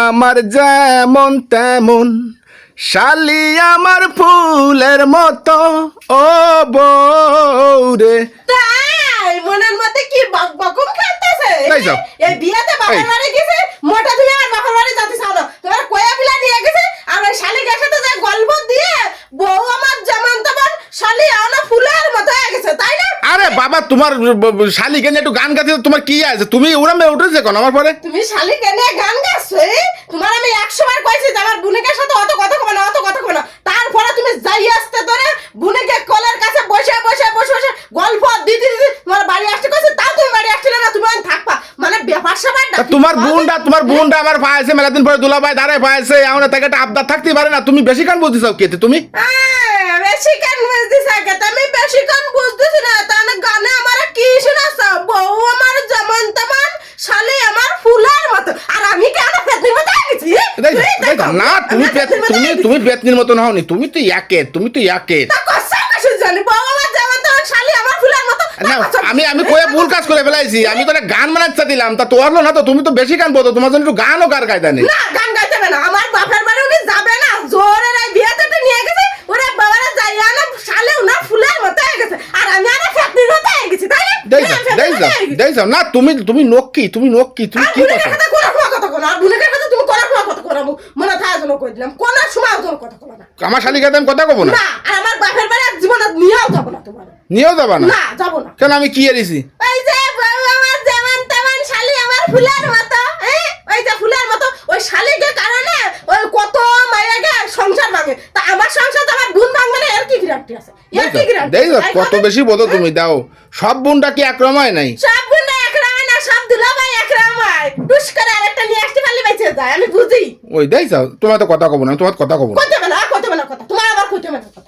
আমার যেমন তেমন, শালি আমার ফুলের মতো, ও বউ রে। তাই মনের মধ্যে কি বকবকম খেলতেছে? এই যাও। এই বিয়েতে বাবার এই। বাড়ি গেছে, মোটা তুমি আর বাবার বাড়ি যাতে চাও না। তোমার কয়া পিলা নিয়ে গেছে, আর ওই শালিকের সাথে যে গল্প দিয়ে বউ আমার যেমন তেমন, শালি আনা ফুলের মতো হয়ে গেছে, তাই না? আরে বাবা, তোমার শালিকে নিয়ে একটু গান গাইতে তোমার কি আছে? তুমি উড়ামে উঠেছে কোন আমার পরে? তুমি শালিকে নিয়ে গান গাচ্ছো? তোমার আমি 100 বার কইছি যে আমার বুনিকের সাথে অত কথা কবে না, অত কথা কবে না। তারপরে তুমি যাই আসতে ধরে বুনিকে কলের কাছে বসে বসে বসে বসে গল্প দিতে দিতে তোমার বাড়ি আসতে কইছে, তাও তুমি বাড়ি আসছিলে না, তুমি আমি থাকবা। মানে ব্যাপার স্যাপার না। তোমার বোনটা আমার পাইছে মেলাদিন পরে, দুলাভাই দাঁড়ায় পাইছে, এমন তাকে একটা আবদার থাকতেই পারে না। তুমি বেশি গান বলতে চাও কেতে তুমি? বেশি গান বুঝতেছ আগে, তুমি বেশি গান বুঝতেছ না। তাহলে গানে আমার কি শোনাছ? বউ আমার যেমন তেমন, শালি আমার ফুলের মতো। আর আমি কেন পেতনির মতো হয়ে গেছি? না, তুমি বেতনির মতন হওনি, তুমি তো একের। তা কষ্ট কষ্ট জানি, বউ আমার যেমন তেমন, শালি আমার ফুলের মতো। না, আমি কয়ে ভুল কাজ করে ফেলাইছি। আমি তো একটা গান বানাচ্ছা দিলাম, তা তো হলো না। তো তুমি তো বেশি গান বলতো, তোমার জন্য একটু গানও কার কায়দা নেই। না, গান গাইতে হবে না। আমার বাপের বাড়ি উনি যাবে না, জোরে রাই বিয়েতে নিয়ে গেছে, ওরে বাবারা যাইয়া না, শালি উনার ফুলের মতো হয়ে গেছে, আর আমি আর পেতনির মতো হয়ে গেছি, তাই না? দেই যাও না, তুমি নক্কি, তুমি কি কথা? মনে থাকে যেন কই দিলাম, কোন সময় যেন কথা কব না। আমার শালিকে আমি কথা কব না? না, আর আমার বাপের বাড়ি জীবনে নিয়েও যাব না তোমার। নিয়েও যাবা না? না, যাব না। কেন, আমি কি এরিছি? ওই যে বউ আমার যেমন তেমন, শালি আমার ফুলের মতো, ওই যে ফুলের মতো, ওই শালিকে কারণে ওই কত মাইয়াকে সংসার ভাঙে। তা আমার সংসার তো আমার বোন ভাঙবে না, এর কি গ্যারান্টি আছে? এর কি গ্যারান্টি? দেই যাও, কত বেশি বলো তুমি। দাও, সব বোনটা কি একরমায় নাই? সব বোনটা একরামে না, সব দুলাভাই একরামে। টুস করে আরেকটা নিয়ে আসতে পারলে বেঁচে যায়, আমি বুঝি। ওই দেই যাও, তোমার তো কথা কব না, তোমার কথা কব না। কইতে হবে না কথা, তোমার আবার কইতে হবে না কথা।